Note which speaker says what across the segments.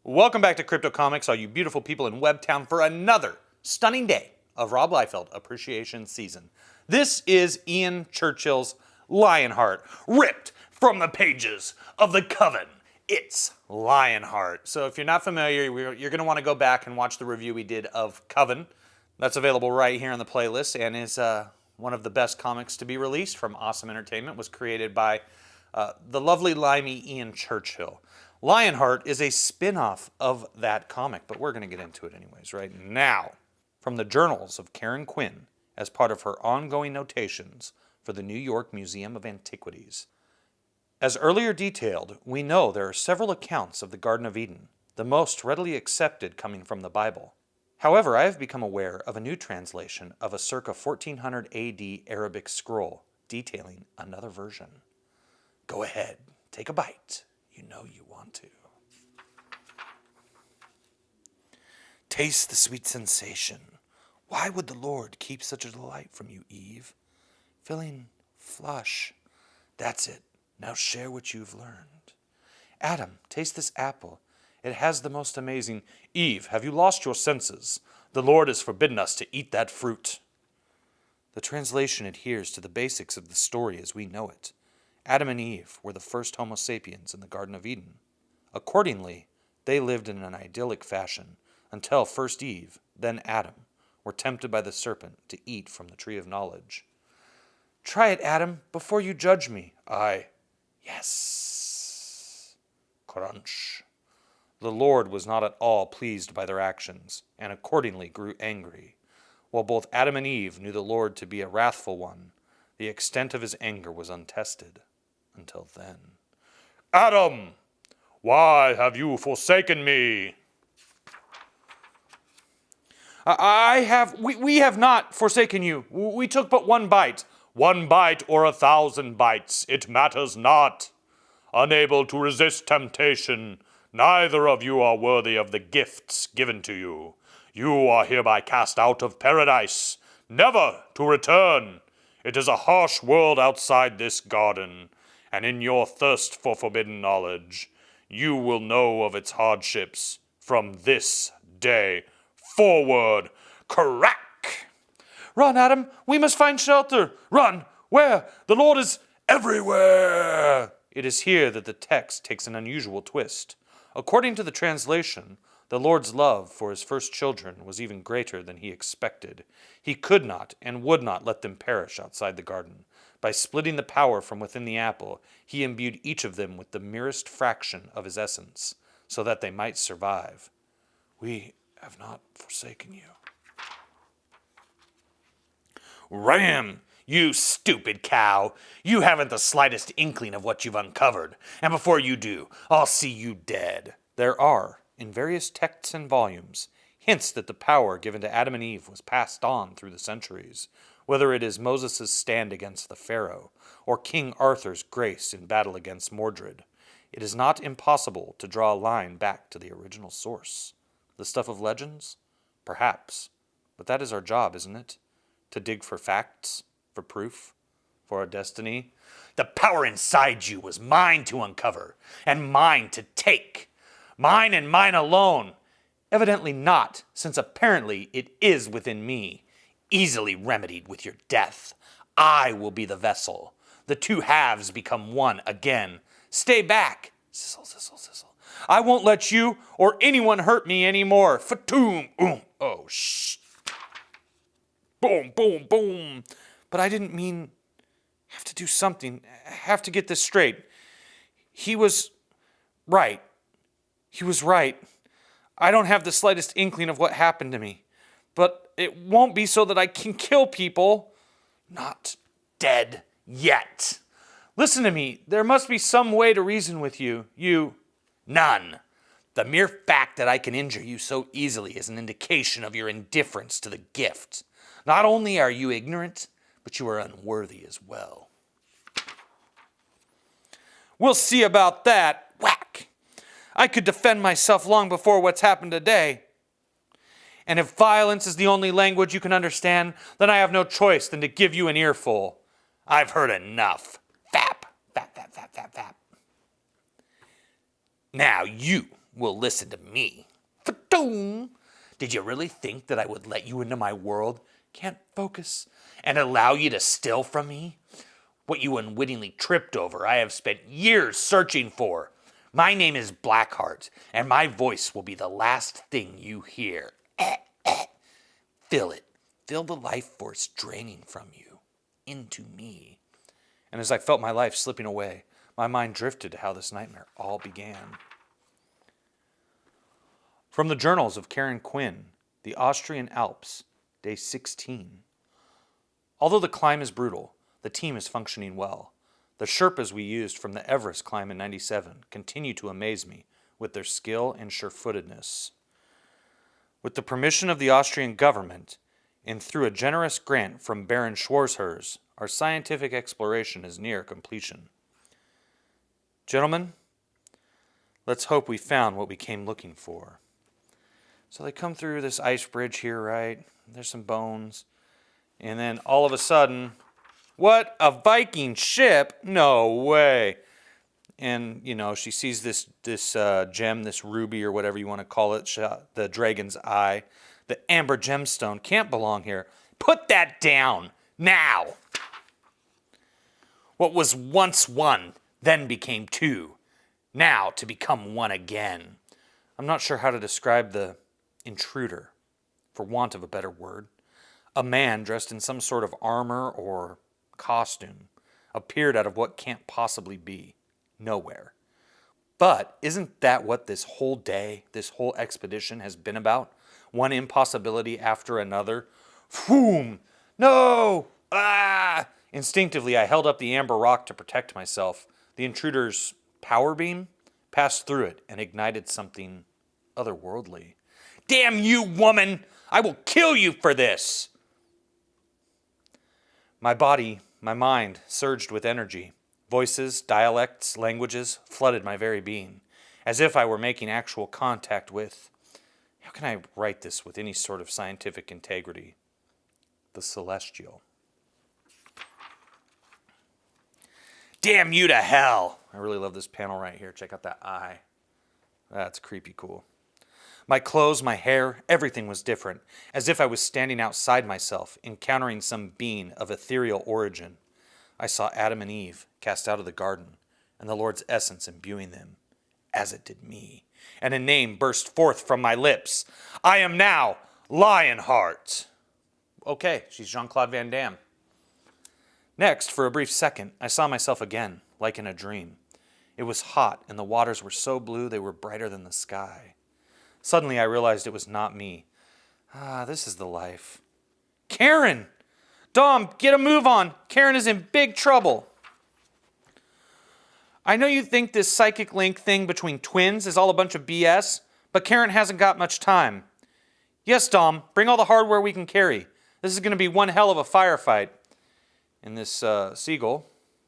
Speaker 1: Welcome back to Crypto Comics, all you beautiful people in Webtown, for another stunning day of Rob Liefeld Appreciation Season. This is Ian Churchill's Lionheart, ripped from the pages of the Coven. It's Lionheart. So if you're not familiar, you're going to want to go back and watch the review we did of Coven. That's available right here on the playlist and is one of the best comics to be released from Awesome Entertainment. Was created by the lovely limey Ian Churchill. Lionheart is a spin-off of that comic, but we're going to get into it anyways right now. From the journals of Karen Quinn as part of her ongoing notations for the New York Museum of Antiquities. As earlier detailed, we know there are several accounts of the Garden of Eden, the most readily accepted coming from the Bible. However, I have become aware of a new translation of a circa 1400 AD Arabic scroll detailing another version. Go ahead, take a bite. You know you want to. Taste the sweet sensation. Why would the Lord keep such a delight from you, Eve? Feeling flush. That's it. Now share what you've learned. Adam, taste this apple. It has the most amazing... Eve, have you lost your senses? The Lord has forbidden us to eat that fruit. The translation adheres to the basics of the story as we know it. Adam and Eve were the first Homo sapiens in the Garden of Eden. Accordingly, they lived in an idyllic fashion until first Eve, then Adam, were tempted by the serpent to eat from the tree of knowledge. Try it, Adam, before you judge me. Yes. Crunch. The Lord was not at all pleased by their actions, and accordingly grew angry. While both Adam and Eve knew the Lord to be a wrathful one, the extent of his anger was untested. Until then. Adam, why have you forsaken me? We have not forsaken you. We took but one bite. 1 bite or 1,000 bites, it matters not. Unable to resist temptation, neither of you are worthy of the gifts given to you. You are hereby cast out of paradise, never to return. It is a harsh world outside this garden, and in your thirst for forbidden knowledge, you will know of its hardships from this day forward. Crack! Run, Adam, we must find shelter. Run! Where? The Lord is everywhere! It is here that the text takes an unusual twist. According to the translation, the Lord's love for his first children was even greater than he expected. He could not and would not let them perish outside the garden. By splitting the power from within the apple, he imbued each of them with the merest fraction of his essence, so that they might survive. We have not forsaken you. Ram! You stupid cow! You haven't the slightest inkling of what you've uncovered, and before you do, I'll see you dead. There are, in various texts and volumes, hints that the power given to Adam and Eve was passed on through the centuries, whether it is Moses' stand against the Pharaoh, or King Arthur's grace in battle against Mordred. It is not impossible to draw a line back to the original source. The stuff of legends? Perhaps. But that is our job, isn't it? To dig for facts, for proof, for our destiny. The power inside you was mine to uncover, and mine to take. Mine and mine alone. Evidently not, since apparently it is within me. Easily remedied with your death. I will be the vessel. The two halves become one again. Stay back. Sizzle, sizzle, sizzle. I won't let you or anyone hurt me anymore. Fatum. Oh, shh. Boom, boom, boom. But I didn't mean... Have to do something. Have to get this straight. He was right. He was right. I don't have the slightest inkling of what happened to me. But it won't be so that I can kill people. Not dead yet. Listen to me. There must be some way to reason with you. None. The mere fact that I can injure you so easily is an indication of your indifference to the gift. Not only are you ignorant, but you are unworthy as well. We'll see about that. Whack! I could defend myself long before what's happened today. And if violence is the only language you can understand, then I have no choice than to give you an earful. I've heard enough. Fap, fap, fap, fap, fap, fap. Now you will listen to me. Fa-doom! Did you really think that I would let you into my world? Can't focus and allow you to steal from me? What you unwittingly tripped over, I have spent years searching for. My name is Blackheart, and my voice will be the last thing you hear. Feel it. Feel the life force draining from you into me. And as I felt my life slipping away, my mind drifted to how this nightmare all began. From the journals of Karen Quinn, the Austrian Alps, day 16. Although the climb is brutal, the team is functioning well. The Sherpas we used from the Everest climb in '97 continue to amaze me with their skill and sure-footedness. With the permission of the Austrian government, and through a generous grant from Baron Schwarzherz, our scientific exploration is near completion. Gentlemen, let's hope we found what we came looking for. So they come through this ice bridge here, right? There's some bones. And then all of a sudden, what? A Viking ship? No way. And, she sees this gem, this ruby or whatever you want to call it, the dragon's eye. The amber gemstone can't belong here. Put that down, now. What was once one, then became two. Now to become one again. I'm not sure how to describe the intruder, for want of a better word. A man dressed in some sort of armor or costume appeared out of what can't possibly be. Nowhere. But isn't that what this whole day, this whole expedition has been about? One impossibility after another. Phoom! No! Ah! Instinctively, I held up the amber rock to protect myself. The intruder's power beam passed through it and ignited something otherworldly. Damn you, woman! I will kill you for this! My body, my mind surged with energy. Voices, dialects, languages flooded my very being, as if I were making actual contact with, how can I write this with any sort of scientific integrity? The celestial. Damn you to hell! I really love this panel right here. Check out that eye. That's creepy cool. My clothes, my hair, everything was different, as if I was standing outside myself, encountering some being of ethereal origin. I saw Adam and Eve cast out of the garden, and the Lord's essence imbuing them, as it did me. And a name burst forth from my lips. I am now Lionheart. Okay, she's Jean-Claude Van Damme. Next, for a brief second, I saw myself again, like in a dream. It was hot, and the waters were so blue they were brighter than the sky. Suddenly, I realized it was not me. This is the life. Karen! Dom, get a move on. Karen is in big trouble. I know you think this psychic link thing between twins is all a bunch of BS, but Karen hasn't got much time. Yes, Dom, bring all the hardware we can carry. This is going to be one hell of a firefight. And this seagull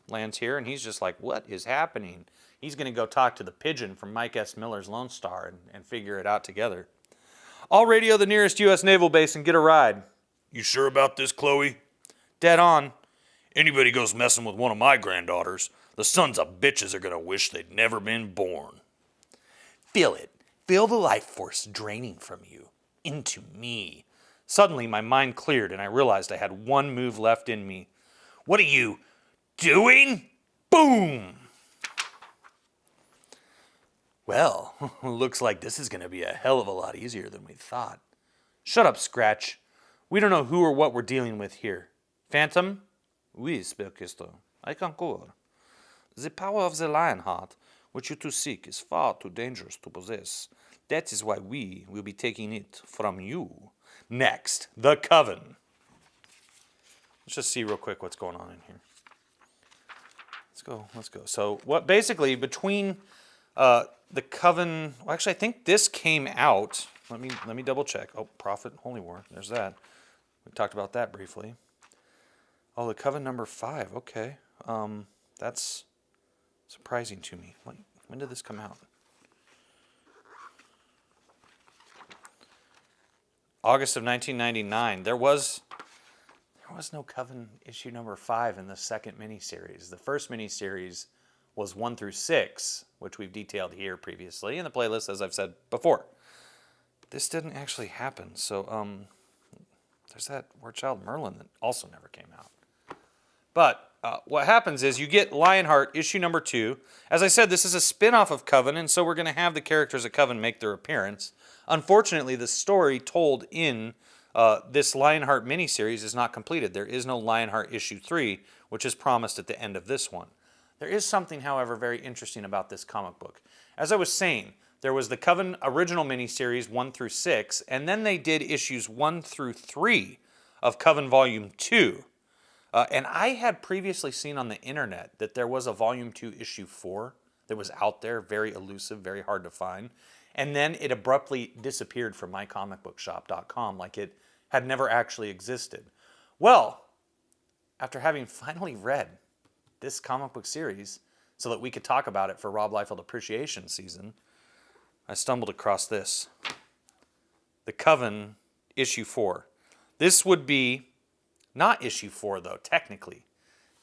Speaker 1: lands here, and he's just like, what is happening? He's going to go talk to the pigeon from Mike S. Miller's Lone Star and figure it out together. I'll radio the nearest U.S. Naval base and get a ride. You sure about this, Chloe? Dead on. Anybody goes messing with one of my granddaughters, the sons of bitches are going to wish they'd never been born. Feel it. Feel the life force draining from you into me. Suddenly, my mind cleared, and I realized I had one move left in me. What are you doing? Boom! Well, looks like this is going to be a hell of a lot easier than we thought. Shut up, Scratch. We don't know who or what we're dealing with here. Phantom? Oui, Spellcaster. I concur. The power of the Lionheart, which you two seek, is far too dangerous to possess. That is why we will be taking it from you. Next, the Coven. Let's just see real quick what's going on in here. Let's go. So, what basically between the Coven, well, actually, I think this came out. Let me double check. Oh, Prophet, Holy War. There's that. We talked about that briefly. Oh, the Coven number 5. Okay. That's surprising to me. When did this come out? August of 1999. There was no Coven issue number 5 in the second miniseries. The first miniseries was 1 through 6, which we've detailed here previously in the playlist, as I've said before. This didn't actually happen, so there's that War Child Merlin that also never came out. But what happens is you get Lionheart issue number 2. As I said, this is a spin-off of Coven, and so we're going to have the characters of Coven make their appearance. Unfortunately, the story told in this Lionheart miniseries is not completed. There is no Lionheart issue 3, which is promised at the end of this one. There is something, however, very interesting about this comic book. As I was saying, there was the Coven original miniseries 1 through 6, and then they did issues 1 through 3 of Coven Volume 2. And I had previously seen on the internet that there was a Volume 2 issue 4 that was out there, very elusive, very hard to find. And then it abruptly disappeared from mycomicbookshop.com like it had never actually existed. Well, after having finally read this comic book series so that we could talk about it for Rob Liefeld Appreciation Season, I stumbled across this. The Coven issue 4. This would be not issue 4, though, technically.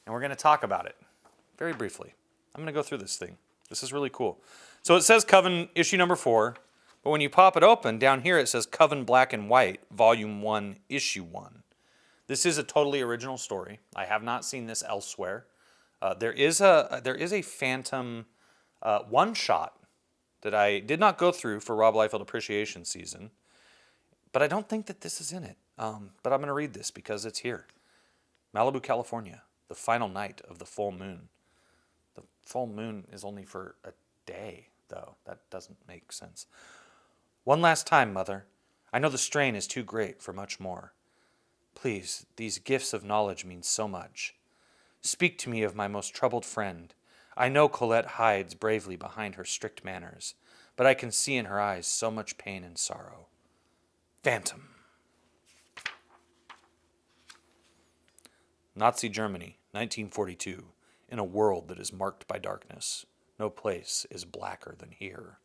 Speaker 1: And we're going to talk about it very briefly. I'm going to go through this thing. This is really cool. So it says Coven issue number 4, but when you pop it open, down here it says Coven Black and White, Volume 1, Issue 1. This is a totally original story. I have not seen this elsewhere. There is a Phantom one-shot that I did not go through for Rob Liefeld Appreciation Season, but I don't think that this is in it. But I'm going to read this because it's here. Malibu, California, the final night of the full moon. The full moon is only for a day, though. That doesn't make sense. One last time, Mother. I know the strain is too great for much more. Please, these gifts of knowledge mean so much. Speak to me of my most troubled friend. I know Colette hides bravely behind her strict manners, but I can see in her eyes so much pain and sorrow. Phantom. Nazi Germany, 1942. In a world that is marked by darkness, no place is blacker than here.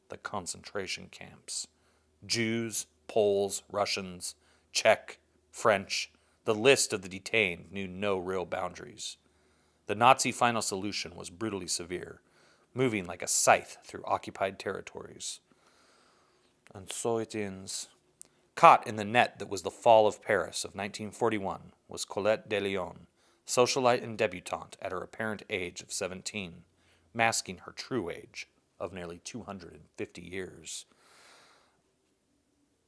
Speaker 1: The concentration camps. Jews, Poles, Russians, Czech, French, the list of the detained knew no real boundaries. The Nazi final solution was brutally severe, moving like a scythe through occupied territories. And so it ends. Caught in the net that was the fall of Paris of 1941 was Colette de Leon, socialite and debutante at her apparent age of 17, masking her true age of nearly 250 years.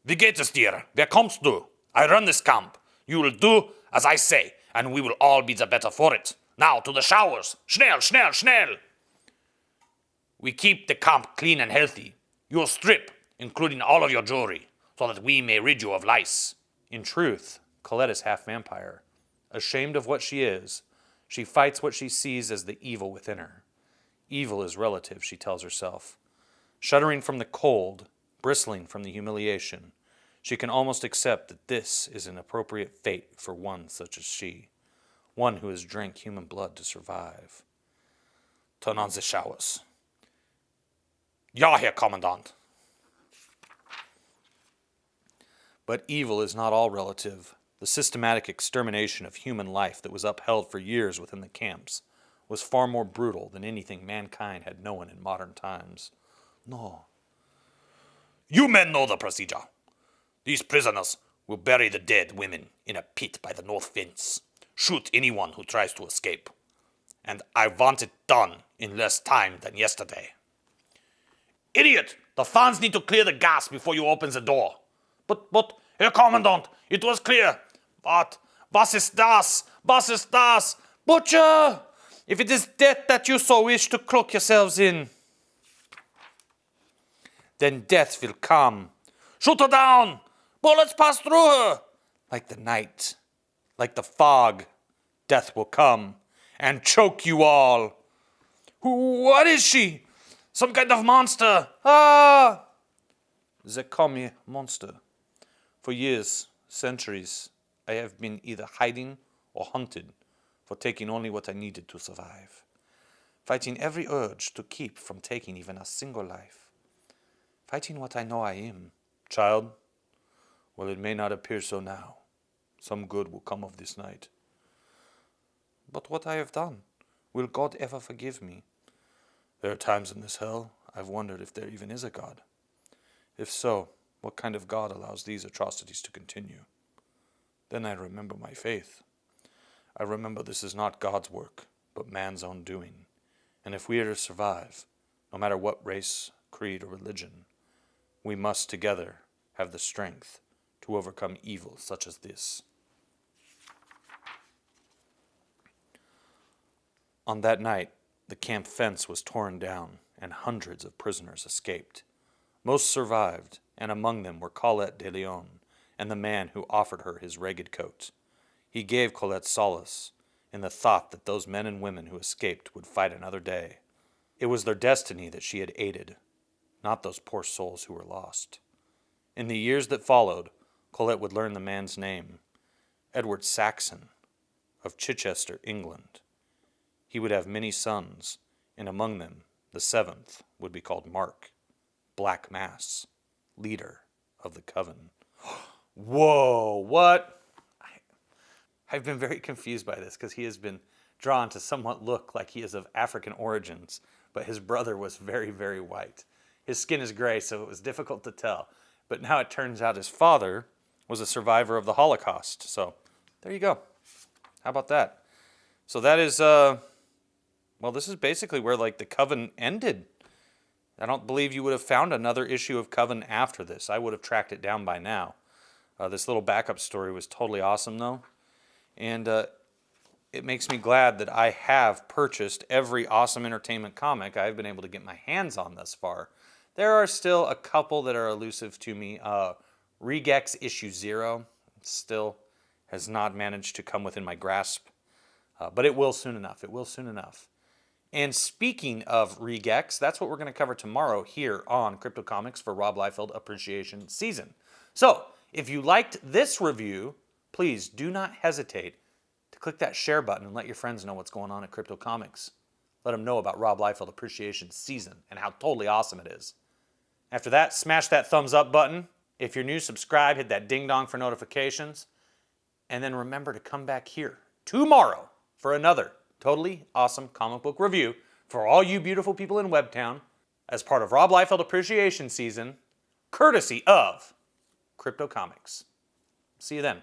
Speaker 1: Wie geht es dir? Wer kommst du? I run this camp. You will do as I say, and we will all be the better for it. Now to the showers. Schnell, schnell, schnell. We keep the camp clean and healthy. You will strip, including all of your jewelry, so that we may rid you of lice. In truth, Colette is half vampire. Ashamed of what she is, she fights what she sees as the evil within her. Evil is relative, she tells herself. Shuddering from the cold, bristling from the humiliation, she can almost accept that this is an appropriate fate for one such as she, one who has drank human blood to survive. Turn on the showers. Ja, Herr Kommandant. But evil is not all relative. The systematic extermination of human life that was upheld for years within the camps was far more brutal than anything mankind had known in modern times. No. You men know the procedure. These prisoners will bury the dead women in a pit by the north fence. Shoot anyone who tries to escape. And I want it done in less time than yesterday. Idiot! The fans need to clear the gas before you open the door. But, Herr Kommandant, it was clear. What? Was ist das? Was ist das? Butcher! If it is death that you so wish to cloak yourselves in, then death will come. Shoot her down! Bullets pass through her! Like the night, like the fog, death will come and choke you all. What is she? Some kind of monster. Ah! They call me monster. For years, centuries, I have been either hiding or hunted for taking only what I needed to survive, fighting every urge to keep from taking even a single life, fighting what I know I am. Child, well, it may not appear so now. Some good will come of this night. But what I have done, will God ever forgive me? There are times in this hell I've wondered if there even is a God. If so, what kind of God allows these atrocities to continue? Then I remember my faith. I remember this is not God's work, but man's own doing. And if we are to survive, no matter what race, creed, or religion, we must together have the strength to overcome evil such as this. On that night, the camp fence was torn down, and hundreds of prisoners escaped. Most survived, and among them were Colette de Leon and the man who offered her his ragged coat. He gave Colette solace in the thought that those men and women who escaped would fight another day. It was their destiny that she had aided, not those poor souls who were lost. In the years that followed, Colette would learn the man's name, Edward Saxon, of Chichester, England. He would have many sons, and among them, the seventh would be called Mark, Black Mass, leader of the Coven. Whoa, what? I've been very confused by this because he has been drawn to somewhat look like he is of African origins, but his brother was very, very white. His skin is gray, so it was difficult to tell. But now it turns out his father was a survivor of the Holocaust. So there you go. How about that? So that is, well, this is basically where like the Coven ended. I don't believe you would have found another issue of Coven after this. I would have tracked it down by now. This little backup story was totally awesome, though. And it makes me glad that I have purchased every Awesome Entertainment comic I've been able to get my hands on thus far. There are still a couple that are elusive to me. Regex issue 0 still has not managed to come within my grasp. But it will soon enough. It will soon enough. And speaking of Regex, that's what we're going to cover tomorrow here on Crypto Comics for Rob Liefeld Appreciation Season. So, if you liked this review, please do not hesitate to click that share button and let your friends know what's going on at Crypto Comics. Let them know about Rob Liefeld Appreciation Season and how totally awesome it is. After that, smash that thumbs up button. If you're new, subscribe, hit that ding dong for notifications. And then remember to come back here tomorrow for another totally awesome comic book review for all you beautiful people in Webtown as part of Rob Liefeld Appreciation Season, courtesy of Crypto Comics. See you then.